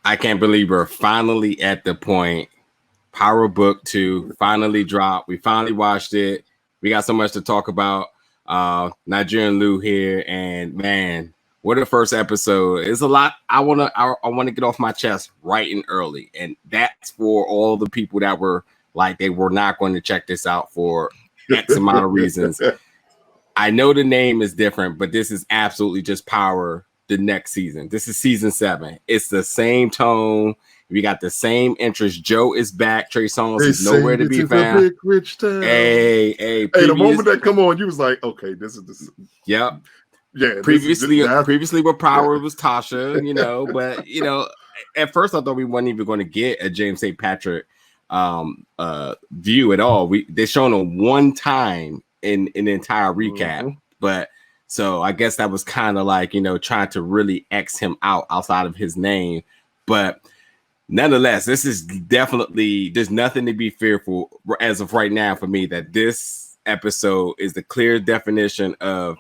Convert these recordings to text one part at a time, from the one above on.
I can't believe we're finally at the point. Power Book 2 finally dropped. We finally watched it. We got so much to talk about. Nigerian Lou here, and man, what a first episode. It's a lot. I wanna get off my chest right and early. And that's for all the people that were like they were not going to check this out for X amount of reasons. I know the name is different, but this is absolutely just Power the next season. This is season 7. It's the same tone. We got the same interest. Joe is back. Trey Songz is nowhere to be found. Big rich town. Hey, the moment that come on, you was like, okay, this is the. Yep. Yeah. Previously, with Power was Tasha, but at first I thought we weren't even going to get a James St. Patrick view at all. They shown him one time in the entire recap, but so I guess that was kind of like trying to really X him out outside of his name, but. Nonetheless, this is definitely, there's nothing to be fearful as of right now for me that this episode is the clear definition of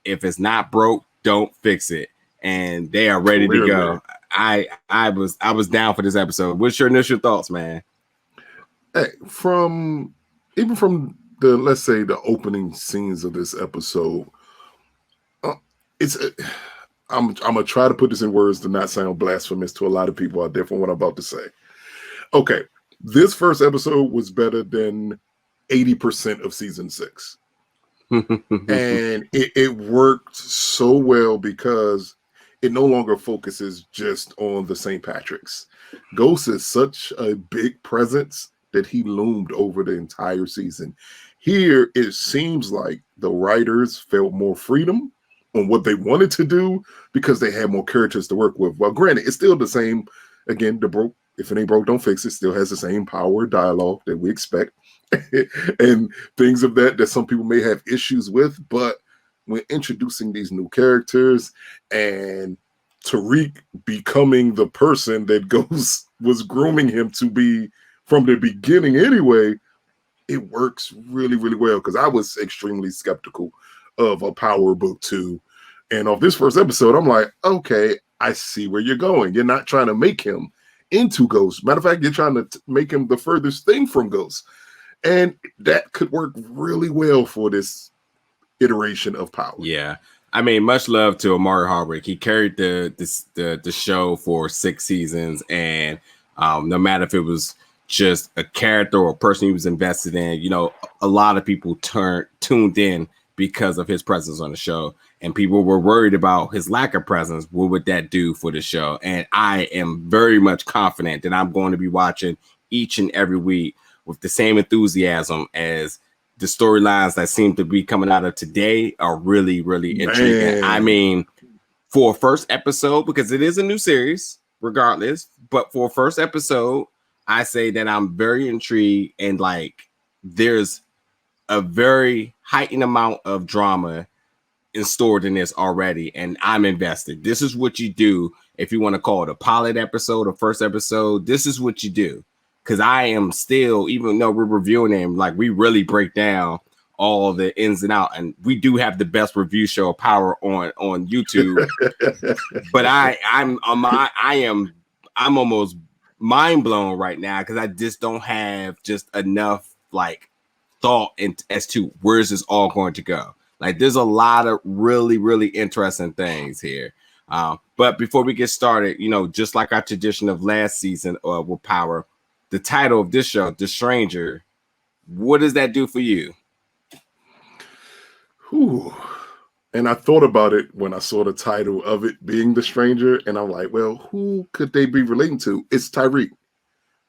if it's not broke, don't fix it. And they are ready to go. I was down for this episode. What's your initial thoughts, man? Hey, from the, let's say, the opening scenes of this episode, I'm gonna try to put this in words to not sound blasphemous to a lot of people out there from what I'm about to say. Okay, this first episode was better than 80% of season 6. And it worked so well because it no longer focuses just on the St. Patrick's. Ghost is such a big presence that he loomed over the entire season. Here, it seems like the writers felt more freedom on what they wanted to do because they had more characters to work with. Well, granted, it's still the same. Again, if it ain't broke, don't fix it. Still has the same power dialogue that we expect and things of that some people may have issues with. But when introducing these new characters and Tariq becoming the person that Ghost was grooming him to be from the beginning anyway, it works really, really well because I was extremely skeptical of a Power Book 2. And of this first episode, I'm like, okay, I see where you're going. You're not trying to make him into Ghost. Matter of fact, you're trying to make him the furthest thing from Ghost. And that could work really well for this iteration of Power. Yeah. I mean, much love to Amari Hardwick. He carried the show for 6 seasons. And no matter if it was just a character or a person he was invested in, a lot of people tuned in because of his presence on the show, and people were worried about his lack of presence. What would that do for the show? And I am very much confident that I'm going to be watching each and every week with the same enthusiasm as the storylines that seem to be coming out of today are really, really intriguing. I mean, for a first episode, because it is a new series, regardless, but for a first episode, I say that I'm very intrigued and like there's a very heightened amount of drama stored in this already, and I'm invested. This is what you do if you want to call it a pilot episode or first episode. This is what you do, because I am still, even though we're reviewing them, like we really break down all the ins and out, and we do have the best review show of Power on YouTube. But I'm almost mind blown right now because I just don't have just enough like thought as to where's this all going to go. Like there's a lot of really, really interesting things here. But before we get started, just like our tradition of last season with Power, the title of this show, The Stranger, what does that do for you? Whew. And I thought about it when I saw the title of it being The Stranger, and I'm like, well, who could they be relating to? It's Tariq,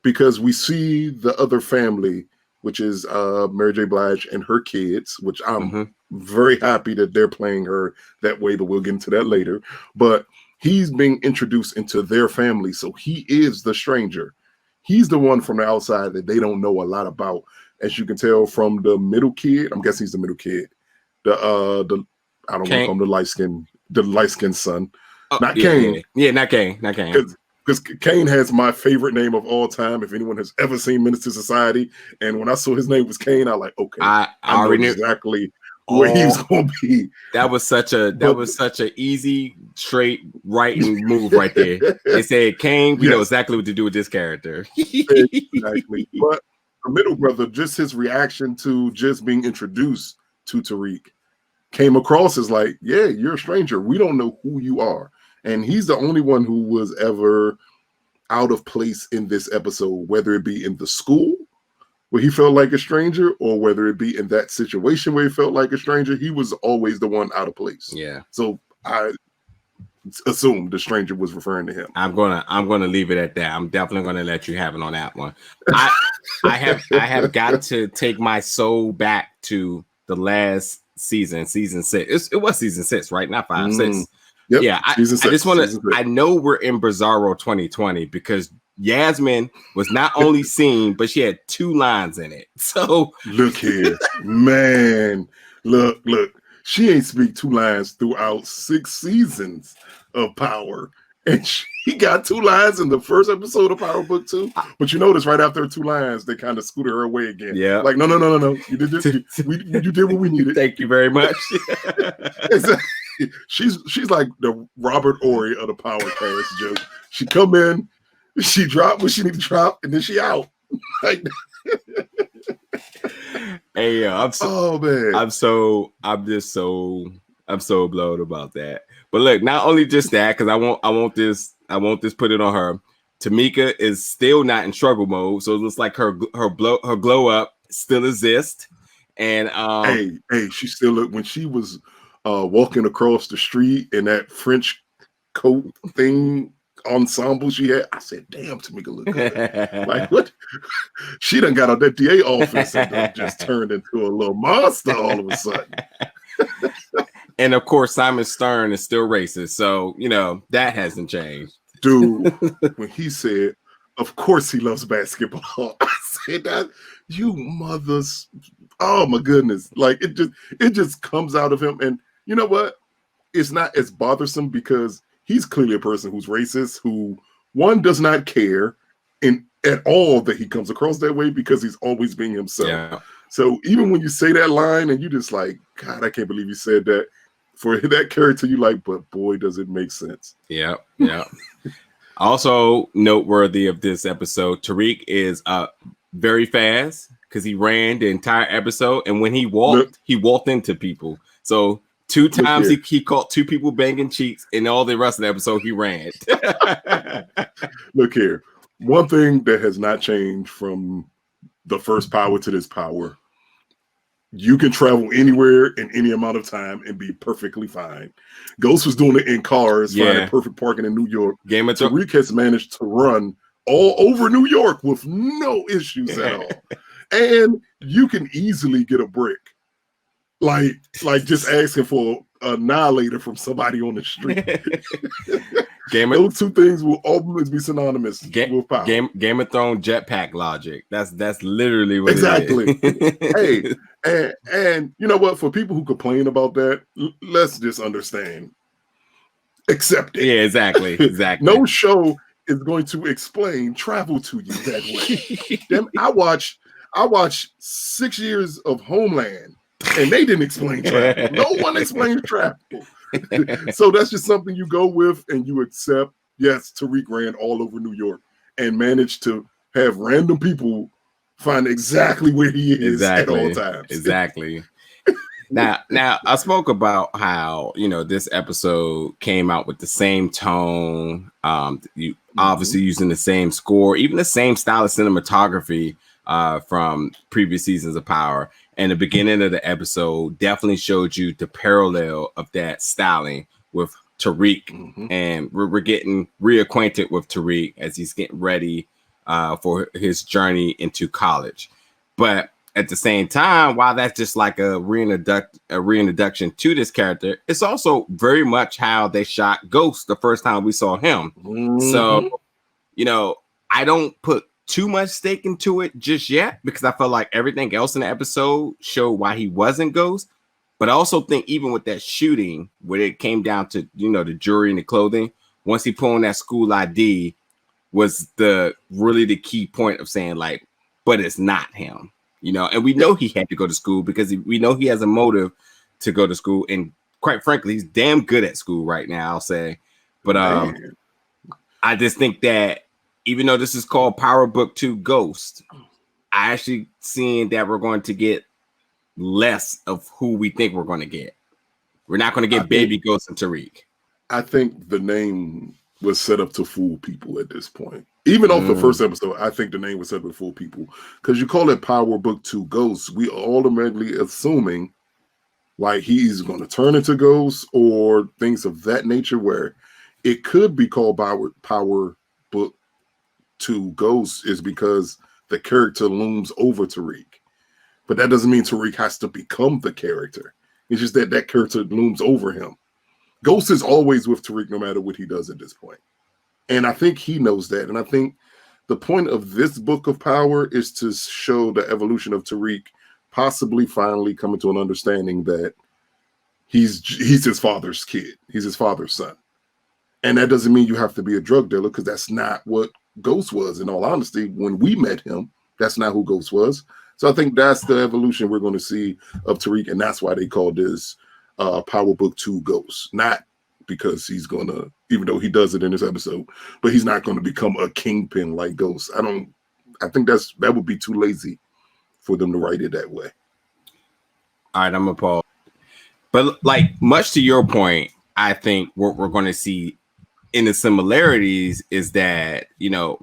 because we see the other family, which is Mary J. Blige and her kids, which I'm very happy that they're playing her that way, but we'll get into that later. But he's being introduced into their family, so he is the stranger. He's the one from the outside that they don't know a lot about. As you can tell from the middle kid, I'm guessing he's the middle kid. I don't want to call him the light skinned son. Not Kane. Yeah, not Kane. Because Kane has my favorite name of all time. If anyone has ever seen Menace to Society, and when I saw his name was Kane, I was like, okay, I already know exactly where he was going to be. That was such a easy, straight writing move right there. They said, Kane, we know exactly what to do with this character. Exactly. But the middle brother, just his reaction to just being introduced to Tariq came across as like, yeah, you're a stranger. We don't know who you are. And he's the only one who was ever out of place in this episode, whether it be in the school where he felt like a stranger or whether it be in that situation where he felt like a stranger. He was always the one out of place. Yeah. So I assumed the stranger was referring to him. I'm gonna leave it at that. I'm definitely gonna let you have it on that one. I have got to take my soul back to the last season 6. It was season 6, right? Not 5, 6. Yep. Yeah, I just want to. I know we're in Bizarro 2020 because Yasmin was not only seen, but she had 2 lines in it. So look here, man. Look. She ain't speak 2 lines throughout 6 seasons of Power. And she got 2 lines in the first episode of Power Book 2. But you notice right after 2 lines, they kind of scooted her away again. Yeah. Like, no. You did this. You did what we needed. Thank you very much. Exactly. She's like the Robert Ory of the Power cast, Joe. She come in, she drop what she need to drop, and then she out. Like, hey, I'm so blown about that. But look, not only just that, because I want this put it on her. Tamika is still not in struggle mode, so it looks like her glow up still exists. And hey, she still when she was walking across the street in that French coat thing ensemble she had, I said, damn, Tamika look good. Like, what? She done got out that DA office and just turned into a little monster all of a sudden. And of course, Simon Stern is still racist, so that hasn't changed. Dude, when he said, of course he loves basketball, I said, that you mothers, oh my goodness. Like, it just comes out of him. And you know what? It's not as bothersome because he's clearly a person who's racist, who one does not care at all that he comes across that way because he's always being himself. Yeah. So even when you say that line and you just like, God, I can't believe you said that. For that character, you like, but boy, does it make sense. Yeah. Also noteworthy of this episode, Tariq is very fast because he ran the entire episode, and when he walked into people. So 2 times he caught 2 people banging cheeks, and all the rest of the episode he ran. Look here, one thing that has not changed from the first Power to this Power. You can travel anywhere in any amount of time and be perfectly fine. Ghost was doing it in cars, finding perfect parking in New York. Tariq has managed to run all over New York with no issues at all. And you can easily get a brick. Like just asking for an annihilator from somebody on the street. Those 2 things will always be synonymous with power. Game of Thrones jetpack logic. That's literally what exactly. It is. Hey, and you know what? For people who complain about that, let's just understand. Accept it. Yeah, exactly. No show is going to explain travel to you that way. I watched 6 years of Homeland, and they didn't explain travel. No one explains travel. So that's just something you go with and you accept. Yes, Tariq ran all over New York and managed to have random people find exactly where he is at all times. Exactly. Now I spoke about how this episode came out with the same tone. You obviously using the same score, even the same style of cinematography from previous seasons of Power. And the beginning of the episode definitely showed you the parallel of that styling with Tariq. And we're getting reacquainted with Tariq as he's getting ready for his journey into college. But at the same time, while that's just like a reintroduction to this character, it's also very much how they shot Ghost the first time we saw him. So, I don't put too much stake into it just yet because I felt like everything else in the episode showed why he wasn't Ghost. But I also think even with that shooting, when it came down to, the jewelry and the clothing, once he put on that school ID was the key point of saying like, but it's not him, and we know he had to go to school because we know he has a motive to go to school, and quite frankly, he's damn good at school right now, I'll say. But I just think that even though this is called Power Book 2 Ghost, I actually seeing that we're going to get less of who we think we're going to get. We're not going to get Baby Ghost and Tariq. I think the name was set up to fool people at this point. Even off the first episode, I think the name was set up to fool people. Because you call it Power Book 2 Ghost, we automatically assuming like he's going to turn into Ghost or things of that nature, where it could be called Power Book 2 Ghost is because the character looms over Tariq. But that doesn't mean Tariq has to become the character. It's just that that character looms over him. Ghost is always with Tariq no matter what he does at this point. And I think he knows that. And I think the point of this book of power is to show the evolution of Tariq possibly finally coming to an understanding that he's his father's kid. He's his father's son. And that doesn't mean you have to be a drug dealer, because that's not what Ghost was. In all honesty, when we met him, that's not who Ghost was. So I think that's the evolution we're going to see of Tariq. And that's why they call this Power Book 2 Ghost. Not because he's going to, even though he does it in this episode, but he's not going to become a kingpin like Ghost. I think that would be too lazy for them to write it that way. All right, I'm going to pause. But like much to your point, I think what we're going to see in the similarities is that, you know,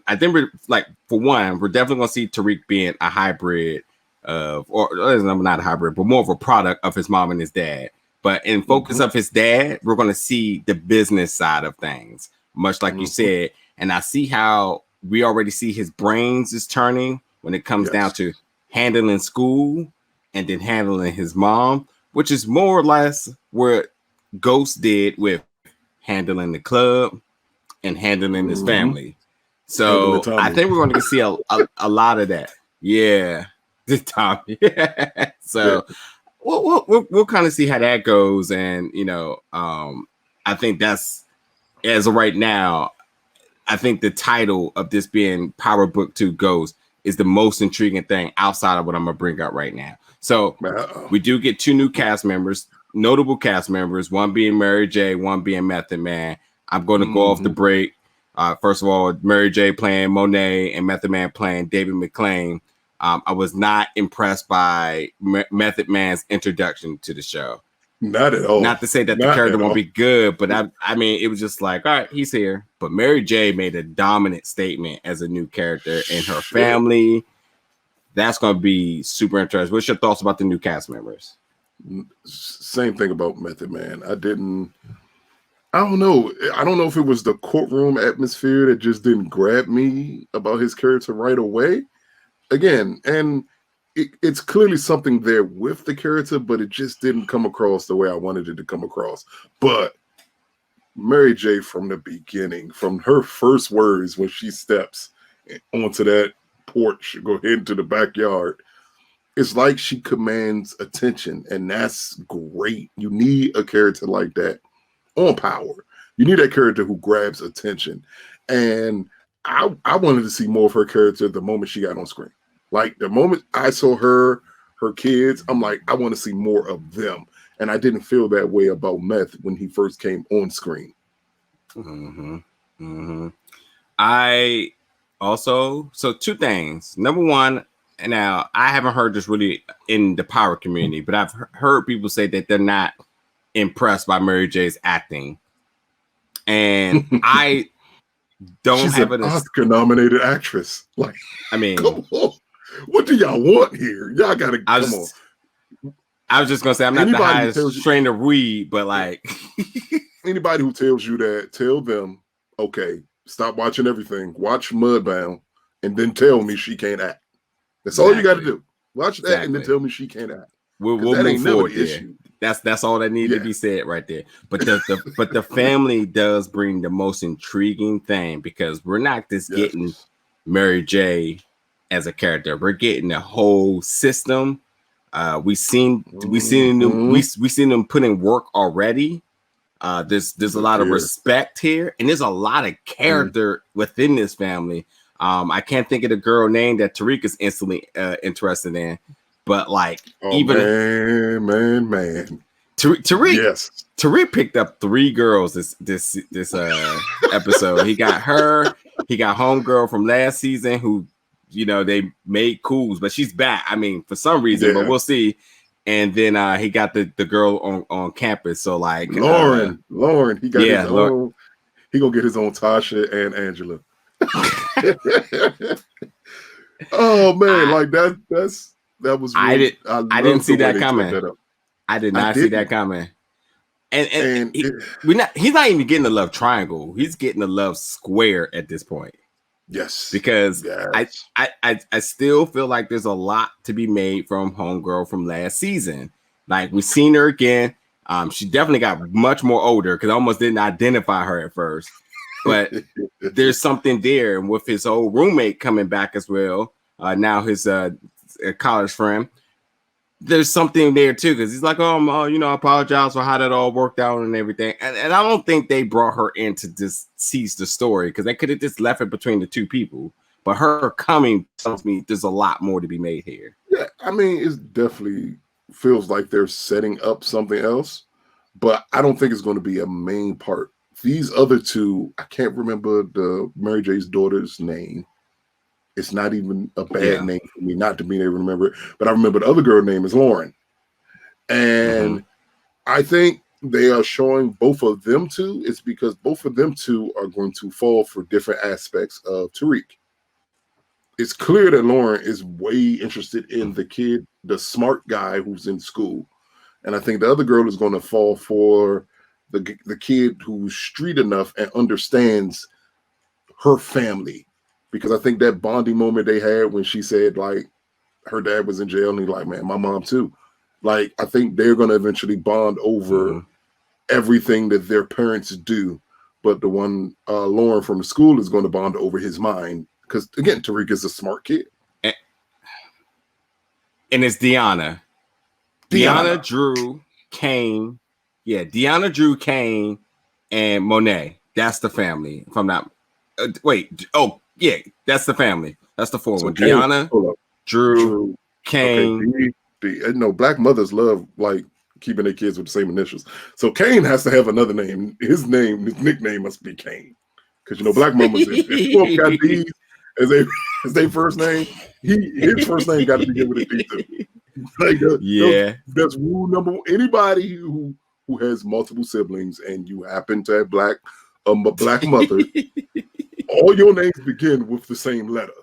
I think we're like, for one, we're definitely going to see Tariq being a hybrid of, or not a hybrid, but more of a product of his mom and his dad. But in focus of his dad, we're going to see the business side of things, much like you said. And I see how we already see his brains is turning when it comes down to handling school and then handling his mom, which is more or less what Ghost did with handling the club and handling his family. So I think we're going to see a lot of that. Yeah. This time. So we'll kind of see how that goes. And, you know, I think that's, as of right now, I think the title of this being Power Book 2 Ghost is the most intriguing thing outside of what I'm going to bring up right now. So we do get 2 new cast members, notable cast members, one being Mary J., one being Method Man. I'm going to go off the break. First of all, Mary J. playing Monet and Method Man playing David McClain. I was not impressed by Method Man's introduction to the show. Not at all. Not to say that the character won't be good, but I mean, it was just like, all right, he's here. But Mary J. made a dominant statement as a new character in her family. That's going to be super interesting. What's your thoughts about the new cast members? Same thing about Method Man. I don't know. I don't know if it was the courtroom atmosphere that just didn't grab me about his character right away. Again, and it's clearly something there with the character, but it just didn't come across the way I wanted it to come across. But Mary J. from the beginning, from her first words when she steps onto that porch, go ahead into the backyard, it's like she commands attention, and that's great. You need a character like that on Power. You need that character who grabs attention. And I wanted to see more of her character the moment she got on screen. Like the moment I saw her kids, I'm like, I want to see more of them. And I didn't feel that way about Meth when he first came on screen. I also, so 2 things. Number one, and now I haven't heard this really in the Power community, but I've heard people say that they're not impressed by Mary J's acting. And I don't She's have an Oscar-nominated actress. Like, I mean, come on. What do y'all want here? Y'all gotta come on. I was just gonna say I'm not the highest trained to read, but like anybody who tells you that, tell them, okay, stop watching everything, watch Mudbound, and then tell me she can't act. That's all you got to do. Watch that and then tell me she can't act. We'll move forward there. That's all that needs to be said right there. But the family does bring the most intriguing thing, because we're not just getting Mary J. as a character. We're getting the whole system. We seen them put in work already. There's a lot of respect here, and there's a lot of character within this family. I can't think of the girl name that Tariq is instantly interested in. But like, oh man. Tariq, Yes. Tariq picked up 3 girls this episode. He got her. He got homegirl from last season who, they made cools, but she's back. I mean, for some reason, but we'll see. And then he got the girl on campus. So like Lauren, he got his Lauren. own. He gonna get his own Tasha and Angela. Oh man, like that was. Really, I didn't see that coming. I did not see that coming. And he's not even getting the love triangle. He's getting the love square at this point. Yes. Because I still feel like there's a lot to be made from homegirl from last season. Like we've seen her again. She definitely got much more older because I almost didn't identify her at first. But there's something there. And with his old roommate coming back as well, now his college friend, there's something there too, because he's like, I apologize for how that all worked out and everything. And I don't think they brought her in to just seize the story, because they could have just left it between the two people. But her coming tells me there's a lot more to be made here. Yeah, I mean, it definitely feels like they're setting up something else, but I don't think it's going to be a main part. These other two, I can't remember the Mary J's daughter's name. It's not even a bad name for me not to be able to remember it, but I remember the other girl's name is Lauren. And I think they are showing both of them two. It's because both of them two are going to fall for different aspects of Tariq. It's clear that Lauren is way interested in the kid, the smart guy who's in school. And I think the other girl is going to fall for the kid who's street enough and understands her family. Because I think that bonding moment they had when she said, like, her dad was in jail, and he's like, man, my mom too. Like, I think they're going to eventually bond over everything that their parents do. But the one, Lauren from the school, is going to bond over his mind. Because, again, Tariq is a smart kid. And it's Deanna, Drew, Kane. Yeah, Deanna, Drew, Kane, and Monet. That's the family. If I'm not... yeah, that's the family. That's the 4 one. Deanna, Drew, Kane. Okay, black mothers love like keeping their kids with the same initials. So Kane has to have another name. His nickname must be Kane. Because black mamas, if folks got these as their first name, his first name got to begin with a D too. Like that's rule number one. Anybody who has multiple siblings and you happen to have a black mother. All your names begin with the same letter.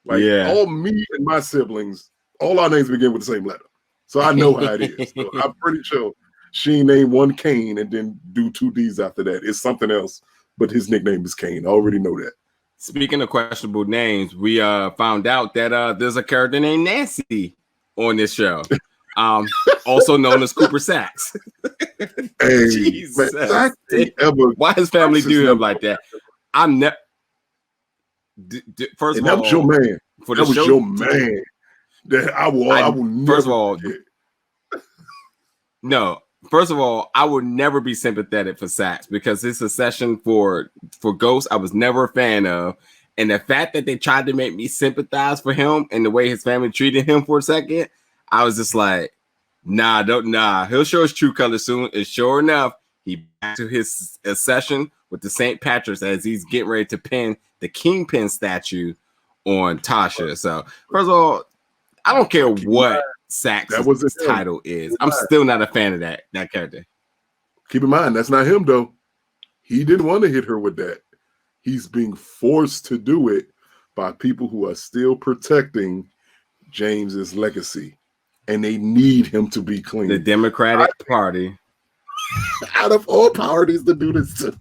Like all me and my siblings, all our names begin with the same letter. So I know how it is. So I'm pretty sure she named one Kane and then do 2 D's after that. It's something else, but his nickname is Kane. I already know that. Speaking of questionable names, we found out that there's a character named Nancy on this show. Also known as Cooper Sachs. Hey, Jesus. Man, why his family do him like that? I'm never. First of all, that was your man. For that was your man. That I will never. First of all, no. First of all, I would never be sympathetic for Sachs because his accession for Ghost, I was never a fan of, and the fact that they tried to make me sympathize for him and the way his family treated him for a second, I was just like, nah. He'll show his true colors soon. And sure enough, he back to his accession with the St. Patrick's as he's getting ready to pin the Kingpin statue on Tasha. So first of all, I don't care what Sachs' title is. I'm still not a fan of that character. Keep in mind, that's not him though. He didn't want to hit her with that. He's being forced to do it by people who are still protecting James's legacy, and they need him to be clean. The Democratic Party. Out of all parties to do this to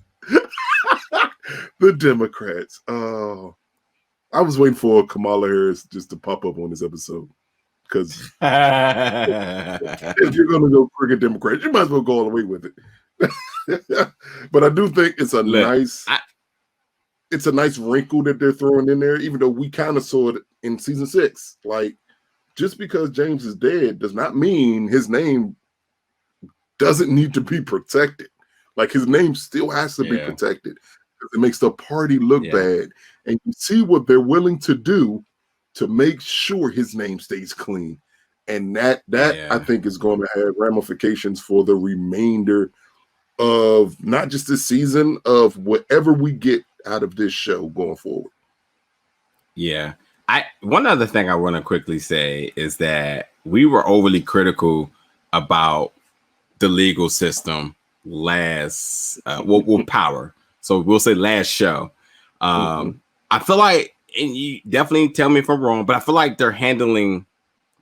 the Democrats. Oh, I was waiting for Kamala Harris just to pop up on this episode. Because if you're going to go cricket Democrats, you might as well go all the way with it. But I do think it's a nice wrinkle that they're throwing in there, even though we kind of saw it in season 6. Like, just because James is dead does not mean his name doesn't need to be protected. Like, his name still has to be protected. It makes the party look bad. And you see what they're willing to do to make sure his name stays clean. And that I think is going to have ramifications for the remainder of not just this season, of whatever we get out of this show going forward. Yeah. One other thing I want to quickly say is that we were overly critical about the legal system last Power. So we'll say last show. I feel like, and you definitely tell me if I'm wrong, but I feel like they're handling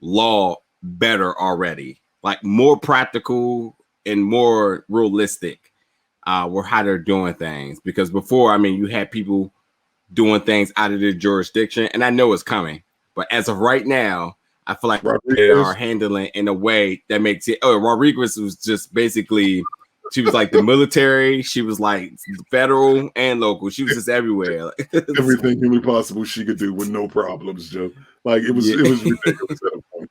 law better already, like more practical and more realistic with how they're doing things. Because before, I mean, you had people doing things out of their jurisdiction, and I know it's coming, but as of right now, I feel like they are handling in a way that makes it. Oh, Rodriguez was just basically, she was like the military, she was like federal and local, she was just everywhere. Everything humanly possible she could do with no problems, Joe. Like it was ridiculous at a point.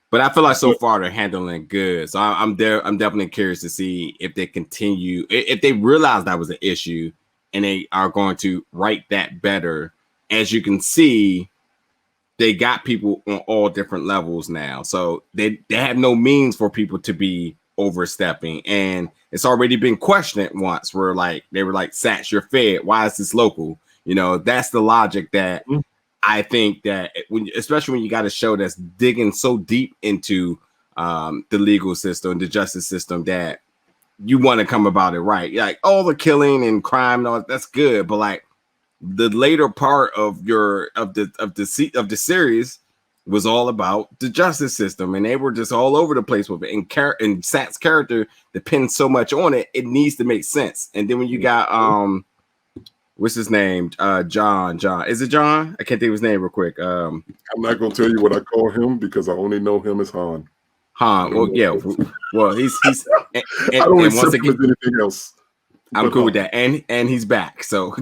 But I feel like so far they're handling good. So I'm definitely curious to see if they continue, if they realize that was an issue, and they are going to write that better. As you can see, they got people on all different levels now. So they have no means for people to be overstepping. And it's already been questioned once where like they were like, Sats, you're fed. Why is this local? You know, that's the logic that I think that especially when you got a show that's digging so deep into the legal system, the justice system, that you want to come about it right. Like all the killing and crime and all that's good, but like the later part of the series was all about the justice system, and they were just all over the place with it. And Sat's character depends so much on it; it needs to make sense. And then when you got what's his name, John? Is it John? I can't think of his name real quick. I'm not going to tell you what I call him because I only know him as Han. Well, yeah. Well, he's and, I don't accept him as anything else. I'm cool with that, and he's back. So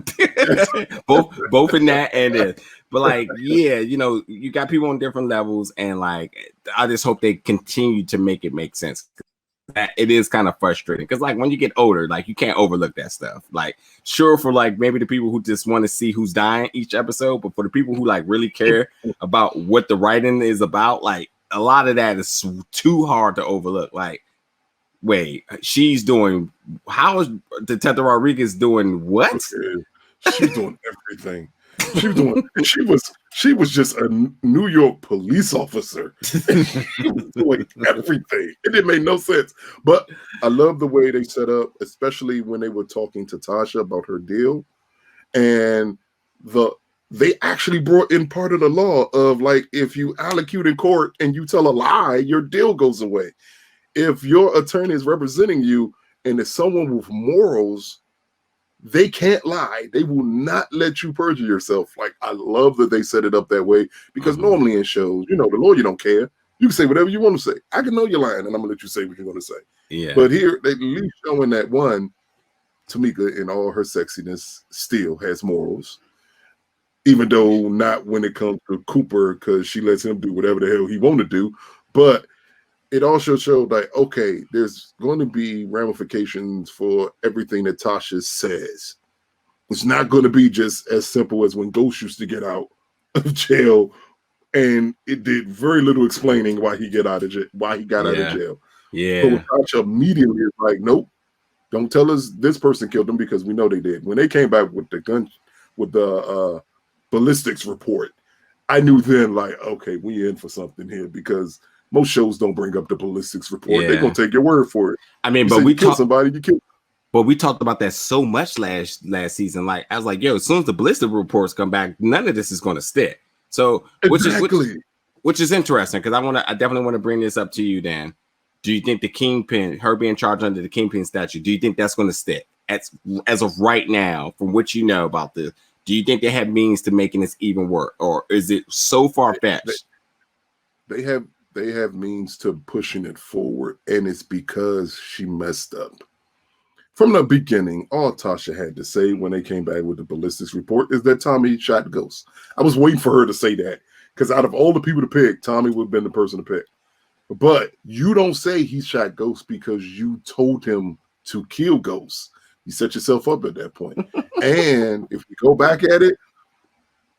both in that and this. But like, yeah, you know, you got people on different levels, and like, I just hope they continue to make it make sense. It is kind of frustrating because like when you get older, like you can't overlook that stuff. Like, sure, for like maybe the people who just want to see who's dying each episode, but for the people who like really care about what the writing is about, like a lot of that is too hard to overlook. Like, wait, she's doing, how is Detective Rodriguez doing what? Okay. She's doing everything. She was just a New York police officer. She was doing everything. It didn't make no sense. But I love the way they set up, especially when they were talking to Tasha about her deal. And they actually brought in part of the law of like, if you allocute in court and you tell a lie, your deal goes away. If your attorney is representing you and it's someone with morals, they can't lie. They will not let you perjure yourself. Like, I love that they set it up that way because normally in shows, you know, the lawyer don't care. You can say whatever you want to say. I can know you're lying and I'm going to let you say what you're going to say. Yeah. But here, they at least showing that one, Tamika in all her sexiness still has morals. Even though not when it comes to Cooper, because she lets him do whatever the hell he want to do. But it also showed like, okay, there's going to be ramifications for everything that Tasha says. It's not going to be just as simple as when Ghost used to get out of jail, and it did very little explaining why he got out of jail. Yeah. But Tasha immediately is like, nope, don't tell us this person killed him because we know they did. When they came back with the gun, with the ballistics report, I knew then like, okay, we in for something here because most shows don't bring up the ballistics report. They're gonna take your word for it. I mean, but we killed somebody, you killed. But we talked about that so much last season. Like, I was like, yo, as soon as the ballistic reports come back, none of this is gonna stick. So which is interesting because I definitely want to bring this up to you, Dan. Do you think the Kingpin, her being charged under the Kingpin statute, do you think that's gonna stick? As of right now, from what you know about this, do you think they have means to making this even work, or is it so far-fetched? They have means to pushing it forward, and it's because she messed up. From the beginning, all Tasha had to say when they came back with the ballistics report is that Tommy shot Ghost. I was waiting for her to say that because out of all the people to pick, Tommy would have been the person to pick. But you don't say he shot Ghost because you told him to kill Ghost. You set yourself up at that point. And if you go back at it,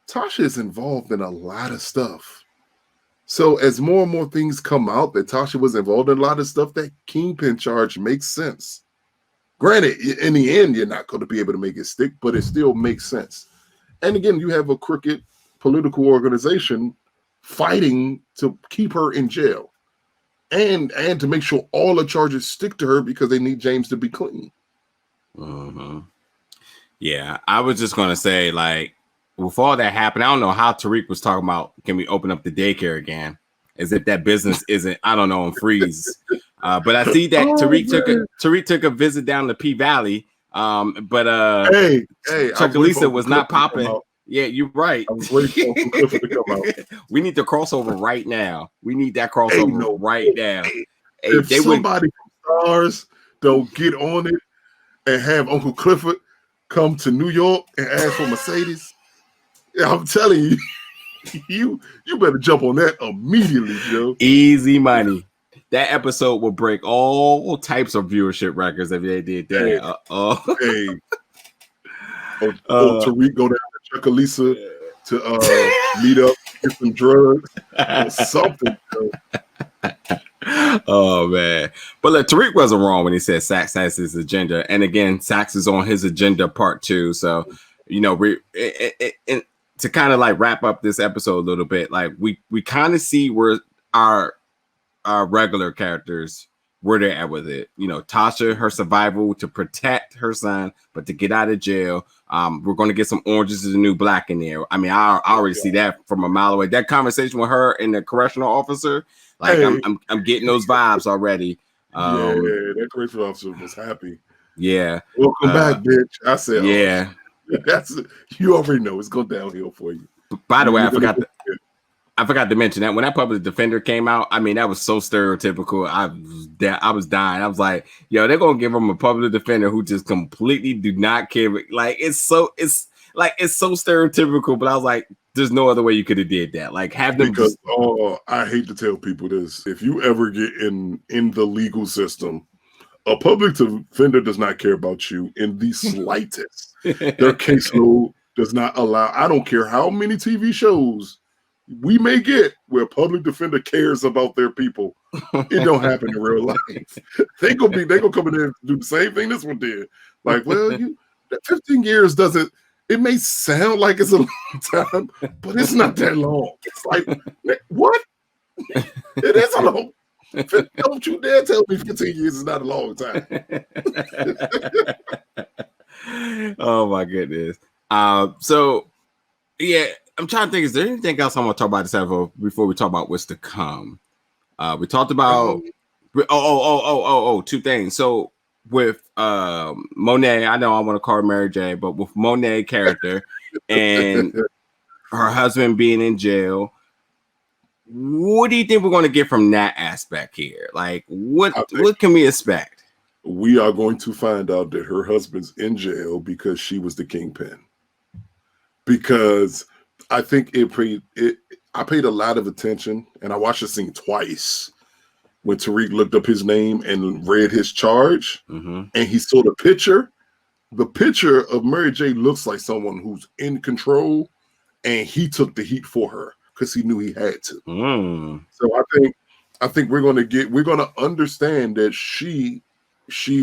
Tasha is involved in a lot of stuff. So as more and more things come out that Tasha was involved in a lot of stuff, that Kingpin charge makes sense. Granted, in the end, you're not going to be able to make it stick, but it still makes sense. And again, you have a crooked political organization fighting to keep her in jail and to make sure all the charges stick to her because they need James to be clean. Mm-hmm. Yeah, I was just going to say, like, before all that happened, I don't know how Tariq was talking about, can we open up the daycare again? As if that business isn't, I don't know, on freeze. But I see that Tariq took a visit down to P Valley. But hey, Chuckalisa was not popping. Yeah, you're right. I was waiting for Clifford to come out. We need the crossover right now. We need that crossover right now. If somebody from Stars don't get on it and have Uncle Clifford come to New York and ask for Mercedes, I'm telling you, you better jump on that immediately, Joe. Easy money. That episode will break all types of viewership records if they did that. Tariq go down to Chuckalisa to meet up, get some drugs or something. Oh man, but look, Tariq wasn't wrong when he said Sax has his agenda, and again, Sax is on his agenda part 2. So, you know, to kind of like wrap up this episode a little bit, like we kind of see where our regular characters where they're at with it. You know, Tasha, her survival to protect her son, but to get out of jail. We're going to get some Orange is the New Black in there. I mean, I already see that from a mile away. That conversation with her and the correctional officer, like I'm getting those vibes already. That correctional officer was happy. Yeah. Welcome back, bitch. I said, yeah. That's you already know it's going downhill for you. By the way, I forgot to mention that when that public defender came out, I meso stereotypical. I was dying. I was like, yo, they're gonna give him a public defender who just completely do not care. Like it's so stereotypical. But I was like, there's no other way you could have did that. Like have them because I hate to tell people this. If you ever get in the legal system, a public defender does not care about you in the slightest. Their caseload does not allow. I don't care how many TV shows we may get where a public defender cares about their people. It don't happen in real life. They gonna come in there and do the same thing this one did. Like, well, 15 years doesn't. It may sound like it's a long time, but it's not that long. It's like, what? It is a long. Don't you dare tell me 15 years is not a long time. Oh my goodness. So yeah. I'm trying to think, is there anything else I want to talk about this episode before we talk about what's to come? We talked about 2 things. So with Monet, I know I want to call her Mary J, but with Monet character and her husband being in jail, what do you think we're going to get from that aspect here? Like, what can we expect? We are going to find out that her husband's in jail because she was the kingpin. Because I think I paid a lot of attention, and I watched the scene twice when Tariq looked up his name and read his charge, and he saw the picture. The picture of Mary J looks like someone who's in control, and he took the heat for her because he knew he had to. So I think we're going to understand that she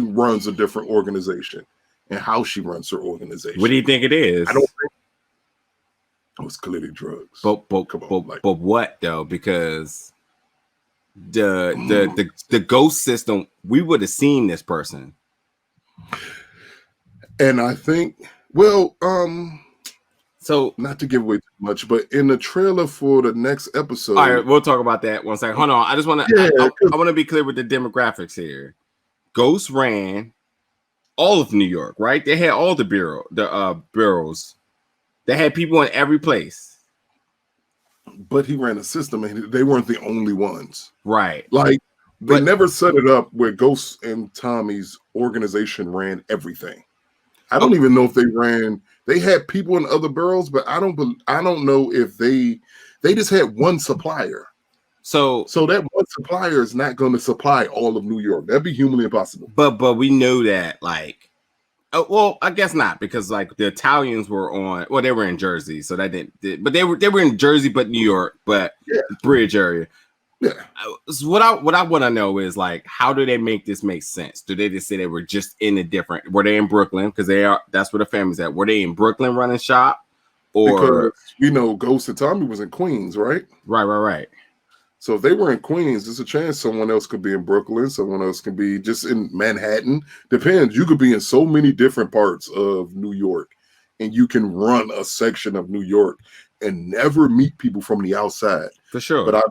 runs a different organization and how she runs her organization. What do you think it is? I don't think. It was clearly drugs. But what though? Because the ghost system, we would have seen this person. And I think, so not to give away too much, but in the trailer for the next episode. All right, we'll talk about that one second. Hold on. I just want to I want to be clear with the demographics here. Ghost ran all of New York, right? They had all the bureaus. They had people in every place. But he ran a system, and they weren't the only ones. Right. Like, they never set it up where Ghost and Tommy's organization ran everything. I don't even know if they had people in other boroughs, but I don't know if they just had one supplier. So that one supplier is not going to supply all of New York. That'd be humanly impossible. But we know that, like, Well, I guess not, because like the Italians were on. Well, they were in Jersey, so that but they were in Jersey, but New York, but Yeah, Bridge area. yeah. So what I want to know is like, how do they make this make sense? Do they just say they were just in a different? Were they in Brooklyn? Because they are. That's where the family's at. Were they in Brooklyn running shop? Because Or Ghost and Tommy was in Queens, right? right. So if they were in Queens, there's a chance someone else could be in Brooklyn, someone else could be just in Manhattan. Depends. You could be in so many different parts of New York, and you can run a section of New York and never meet people from the outside. For sure. But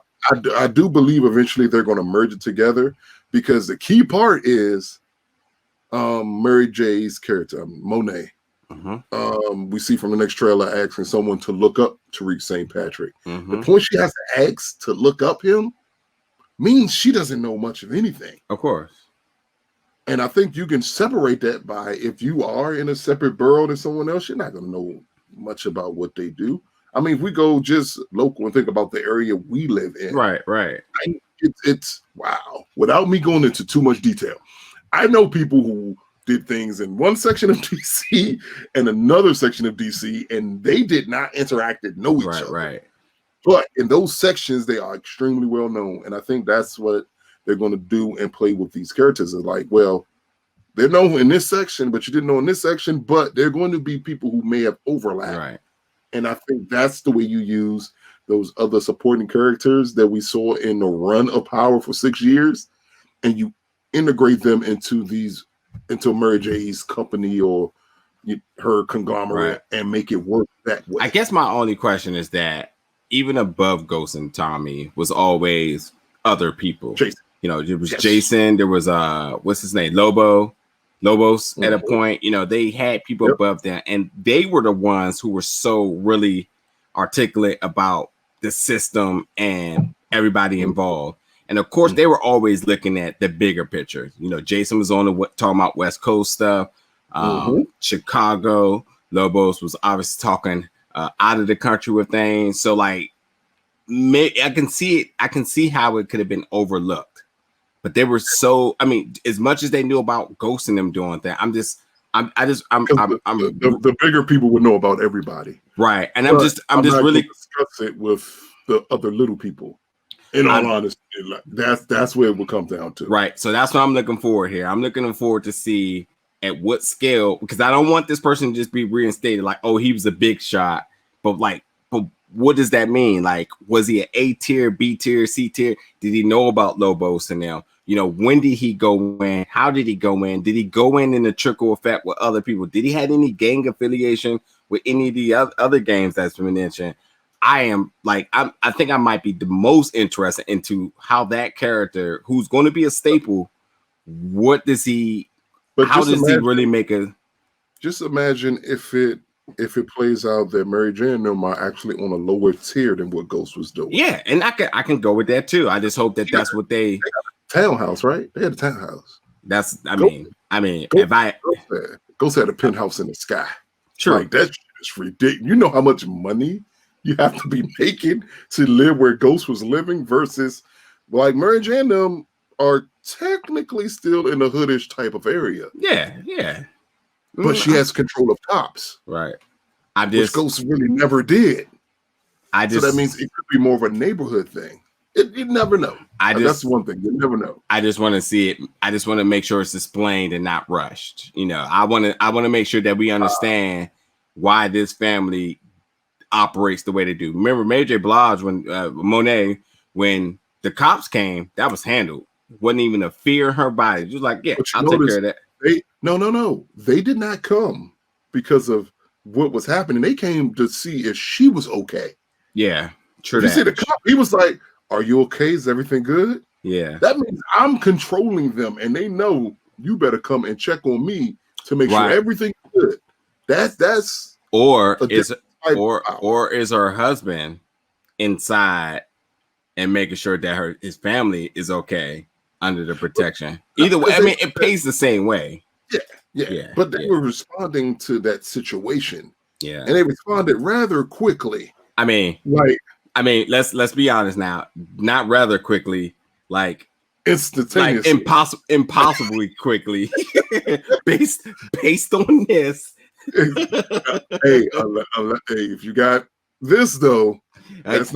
I do believe eventually they're going to merge it together, because the key part is Mary J's character, Monet. We see from the next trailer asking someone to look up Tariq St. Patrick. The point she has to ask to look up him means she doesn't know much of anything. Of course. And I think you can separate that by, if you are in a separate borough than someone else, you're not going to know much about what they do. I mean, if we go just local and think about the area we live in. Right. It's wow. Without me going into too much detail, I know people who did things in one section of DC and another section of DC, and they did not interact and know each other. Right. But in those sections, they are extremely well known. And I think that's what they're going to do and play with these characters. Is like, well, they're known in this section, but you didn't know in this section, but they're going to be people who may have overlapped. Right. And I think that's the way you use those other supporting characters that we saw in the run of Power for 6 years, and you integrate them into Mary J's company or her conglomerate, and make it work that way. I guess my only question is that even above Ghost and Tommy was always other people. Jason. There was Jason. There was what's his name? Lobos at a point. They had people above them, and they were the ones who were so really articulate about the system and everybody involved. And of course, they were always looking at the bigger picture. Jason was talking about West Coast stuff, Chicago. Lobos was obviously talking out of the country with things. So, like, I can see it. I can see how it could have been overlooked. But they were so. I mean, as much as they knew about Ghost and them doing that, the bigger people would know about everybody, right? And I'm just really discuss it with the other little people. In all honesty, that's where it will come down to. Right. So that's what I'm looking forward here. I'm looking forward to see at what scale, because I don't want this person to just be reinstated like, oh, he was a big shot. But what does that mean? Like, was he an A tier, B tier, C tier? Did he know about Lobos and them? When did he go in? How did he go in? Did he go in a trickle effect with other people? Did he have any gang affiliation with any of the other games that's been mentioned? I think I might be the most interested into how that character, who's going to be a staple, how does he really make a? Just imagine if it plays out that Mary Jane and them are actually on a lower tier than what Ghost was doing. Yeah, and I can go with that too. I just hope that's what they got a townhouse, right? They had a townhouse. Ghost had a penthouse in the sky. Sure, like that shit is ridiculous. You know how much money you have to be making to live where Ghost was living versus like Mary Jane and them are technically still in a hoodish type of area. Yeah. But she has control of cops. Right. Which Ghost really never did. So that means it could be more of a neighborhood thing. You never know. That's one thing. You never know. I just want to see it. I just want to make sure it's explained and not rushed. I want to make sure that we understand why this family operates the way they do. Remember Mary J. Blige when Monet, when the cops came, that was handled. Wasn't even a fear in her body. Just like, yeah, I'll take care of that. No. They did not come because of what was happening. They came to see if she was okay. Yeah, true. You see the cop, he was like, "Are you okay? Is everything good?" Yeah. That means I'm controlling them, and they know you better come and check on me to make sure everything's good. That's or is her husband inside and making sure that his family is okay under the protection. Either way, I mean, it pays the same way. Yeah. But they were responding to that situation. Yeah. And they responded rather quickly. I mean, let's be honest now. Not rather quickly. Like instantaneously, impossibly quickly, based on this. Hey, if you got this though, that's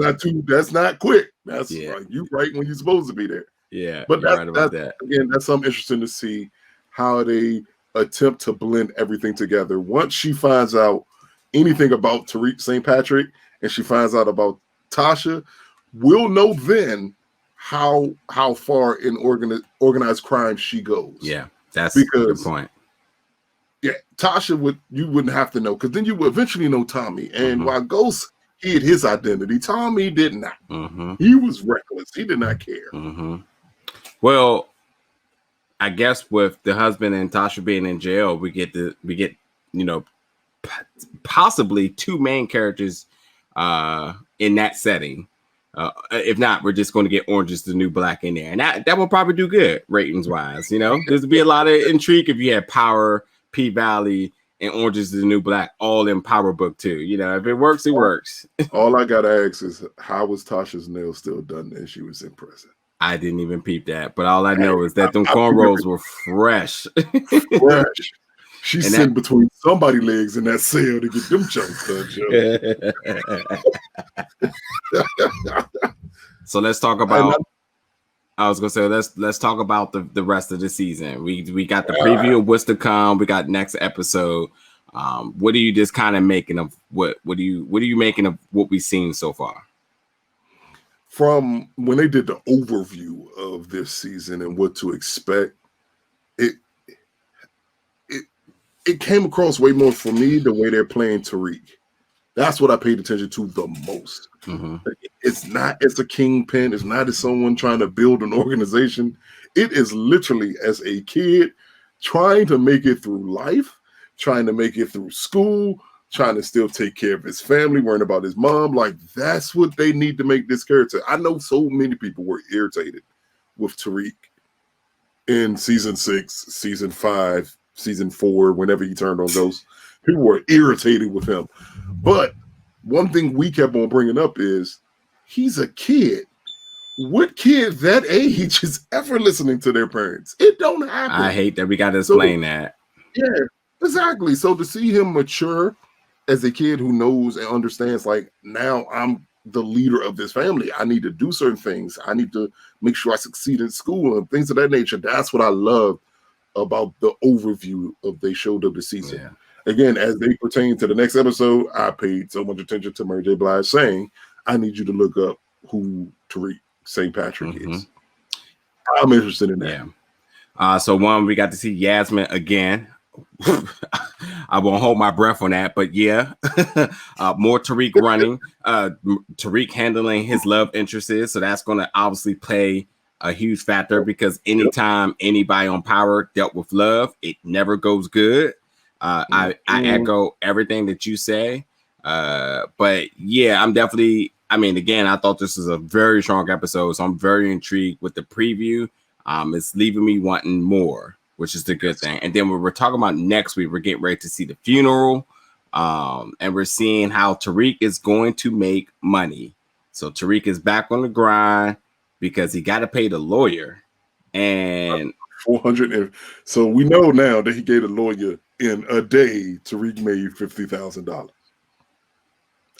not quick. That's right. You right when you're supposed to be there. Yeah, but you're right about that. Again, that's something interesting to see how they attempt to blend everything together. Once she finds out anything about Tariq St. Patrick and she finds out about Tasha, we'll know then how far in organized crime she goes. Yeah, that's a good point. Yeah, Tasha you wouldn't have to know, because then you would eventually know Tommy. And while Ghost hid his identity, Tommy did not. He was reckless. He did not care. Well, I guess with the husband and Tasha being in jail, we get possibly two main characters in that setting. If not, we're just going to get Orange is the New Black in there, and that will probably do good ratings wise. There's be a lot of intrigue if you had Power, P-Valley, and Orange is the New Black all in Power Book 2. If it works, it works. All I gotta ask is, how was Tasha's nails still done and she was in prison? I didn't even peep that, but all I know is that them cornrows were fresh. Fresh. She's sitting between somebody's legs in that cell to get them chunks done. So let's talk about. I was gonna say let's talk about the rest of the season. We got the preview of what's to come. We got next episode. What are you just kind of making of what are you making of what we've seen so far? From when they did the overview of this season and what to expect, it came across way more for me the way they're playing Tariq. That's what I paid attention to the most. It's not as a kingpin. It's not as someone trying to build an organization. It is literally as a kid trying to make it through life, trying to make it through school, trying to still take care of his family, worrying about his mom. Like, that's what they need to make this character. I know so many people were irritated with Tariq in season 6, season 5, season 4, whenever he turned on Ghost. People were irritated with him. But one thing we kept on bringing up is he's a kid. What kid that age is ever listening to their parents? It don't happen. I hate that we got to explain that. Yeah, exactly. So to see him mature as a kid who knows and understands, like, now I'm the leader of this family. I need to do certain things. I need to make sure I succeed in school and things of that nature. That's what I love about the overview of they showed of the season. Yeah. Again, as they pertain to the next episode, I paid so much attention to Mary J. Blige saying, I need you to look up who Tariq St. Patrick is. I'm interested in that. Yeah. So we got to see Yasmin again. I won't hold my breath on that, but yeah, more Tariq running, Tariq handling his love interests. So that's going to obviously play a huge factor, because anytime anybody on Power dealt with love, it never goes good. I echo everything that you say. But yeah, again, I thought this was a very strong episode, so I'm very intrigued with the preview. It's leaving me wanting more, which is the good thing. And then we're talking about next week, we're getting ready to see the funeral. And we're seeing how Tariq is going to make money. So Tariq is back on the grind because he got to pay the lawyer. And 400. So we know now that he gave the lawyer in a day. Tariq made $50,000.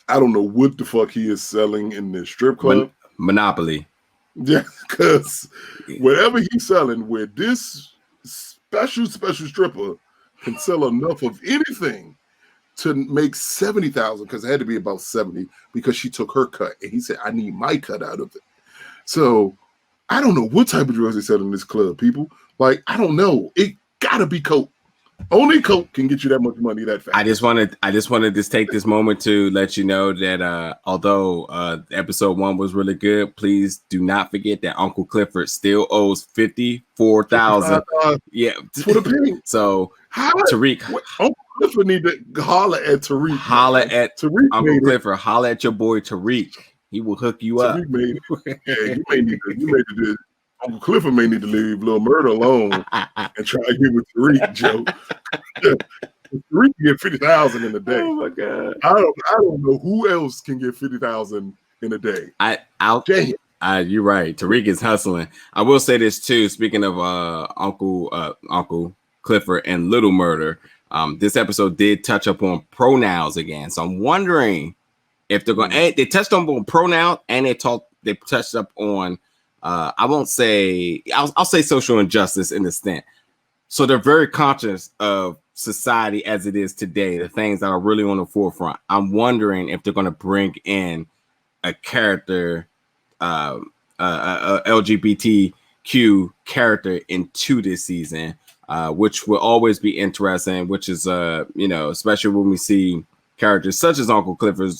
I don't know what the fuck he is selling in this strip club. Monopoly. Yeah, because whatever he's selling, where this special stripper can sell enough of anything to make $70,000, because it had to be about 70 because she took her cut, and he said, I need my cut out of it. So I don't know what type of drugs they sell in this club, people. Like, I don't know. It gotta be coke. Only coke can get you that much money that fast. I just wanted to take this moment to let you know that although episode 1 was really good, please do not forget that Uncle Clifford still owes $54,000. Yeah, for the penny. So Tariq, Uncle Clifford need to holler at Tariq. Holler at Tariq, Uncle Clifford. Holler at your boy Tariq. He will hook you up. Made it. Yeah, you may need to. Uncle Clifford may need to leave Lil Murder alone and try to get with Tariq, Joe. Tariq can get $50,000 in a day. Oh my god! I don't know who else can get $50,000 in a day. You're right. Tariq is hustling. I will say this too. Speaking of Uncle Clifford and Little Murder, this episode did touch up on pronouns again. So I'm wondering if they're going. They touched on pronouns and they touched up on. I won't say. I'll say social injustice in the stint. So they're very conscious of society as it is today, the things that are really on the forefront. I'm wondering if they're going to bring in a character, a LGBTQ character into this season, which will always be interesting, which is, especially when we see characters such as Uncle Clifford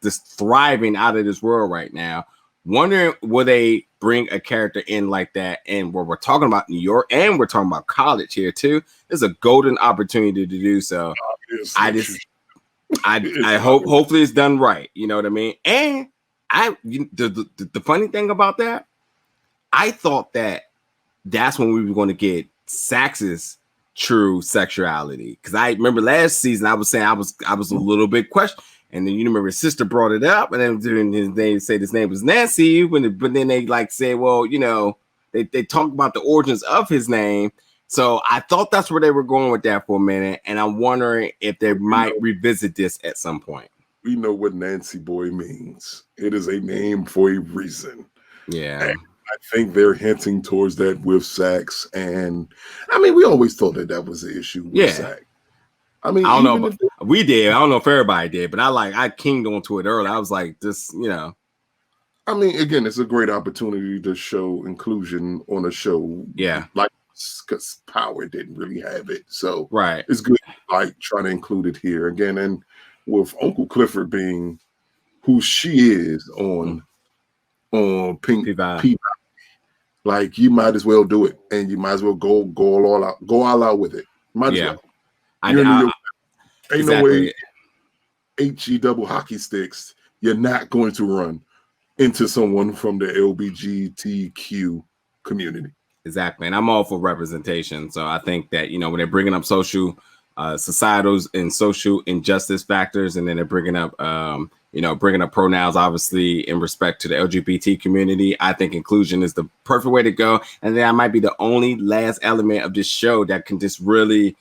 just thriving out of this world right now. Wondering, will they bring a character in like that? And where we're talking about New York and we're talking about college here too, there's a golden opportunity to do so. I hope, hopefully it's done right. You know what I mean? And the funny thing about that, I thought that's when we were going to get Sax's true sexuality. Because I remember last season I was saying I was a little bit questioned. And then you remember his sister brought it up, and then they said his name was Nancy. But then they like say, well, they talked about the origins of his name. So I thought that's where they were going with that for a minute, and I'm wondering if they might revisit this at some point. We know what Nancy Boy means. It is a name for a reason. Yeah. And I think they're hinting towards that with Sax, and I mean, we always thought that was the issue with Sax. I mean, I don't know, but we did. I don't know if everybody did, but I kinged onto it early. I was like, this, I mean, again, it's a great opportunity to show inclusion on a show. Yeah. Like, because Power didn't really have it. So right. It's good, like, trying to include it here again. And with Uncle Clifford being who she is on Pink Valley, like, you might as well do it. And you might as well go all out with it. Might as well. Ain't no way HE double hockey sticks. You're not going to run into someone from the LGBTQ community. Exactly, and I'm all for representation. So I think that when they're bringing up social, societals and social injustice factors, and then they're bringing up pronouns, obviously in respect to the LGBT community, I think inclusion is the perfect way to go. And that might be the only last element of this show that can just really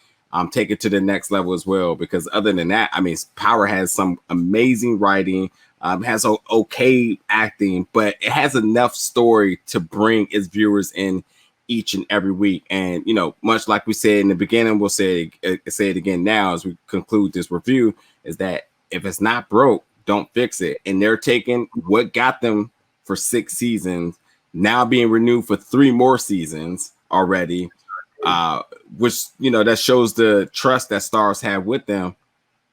take it to the next level as well, because other than that, I mean, Power has some amazing writing, has okay acting, but it has enough story to bring its viewers in each and every week. And much like we said in the beginning, we'll say it again now as we conclude this review, is that if it's not broke, don't fix it. And they're taking what got them for 6 seasons, now being renewed for 3 more seasons already. Which that shows the trust that stars have with them.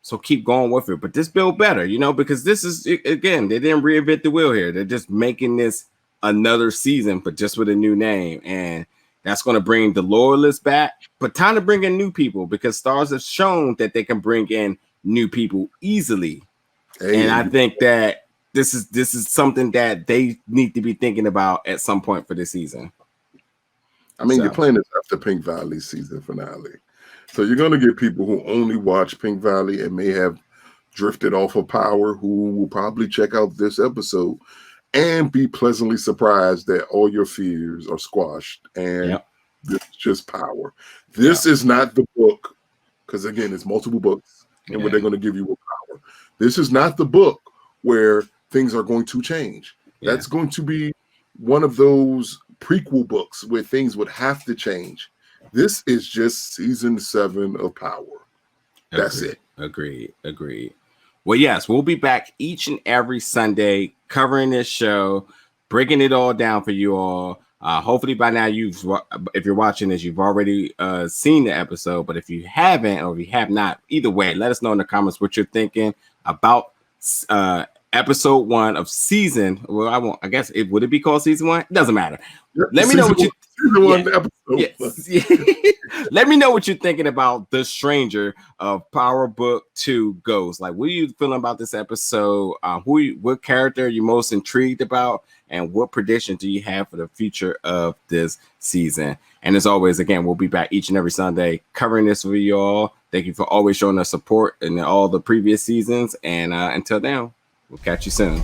So keep going with it, but just build better, because this is, again, they didn't reinvent the wheel here. They're just making this another season, but just with a new name, and that's going to bring the loyalists back. But time to bring in new people, because stars have shown that they can bring in new people easily. And I think that this is something that they need to be thinking about at some point for this season. I mean, you're playing this after Pink Valley season finale. So you're going to get people who only watch Pink Valley and may have drifted off of Power, who will probably check out this episode and be pleasantly surprised that all your fears are squashed. And this is just Power. This is not the book, because, again, it's multiple books and what they're going to give you with Power. This is not the book where things are going to change. That's going to be one of those prequel books where things would have to change. This is just season 7 of Power. That's it. Agreed. Well, yes, we'll be back each and every Sunday covering this show, breaking it all down for you all. Hopefully by now if you're watching this, you've already seen the episode. But if you haven't, or if you have not, either way, let us know in the comments what you're thinking about episode 1 of season. Well, I guess it would it be called season 1? It doesn't matter. Let me know what you. Let me know what you're thinking about The Stranger of Power Book 2 Ghost. Like, what are you feeling about this episode? What character are you most intrigued about? And what prediction do you have for the future of this season? And as always, again, we'll be back each and every Sunday covering this for you all. Thank you for always showing us support in all the previous seasons. And until then, we'll catch you soon.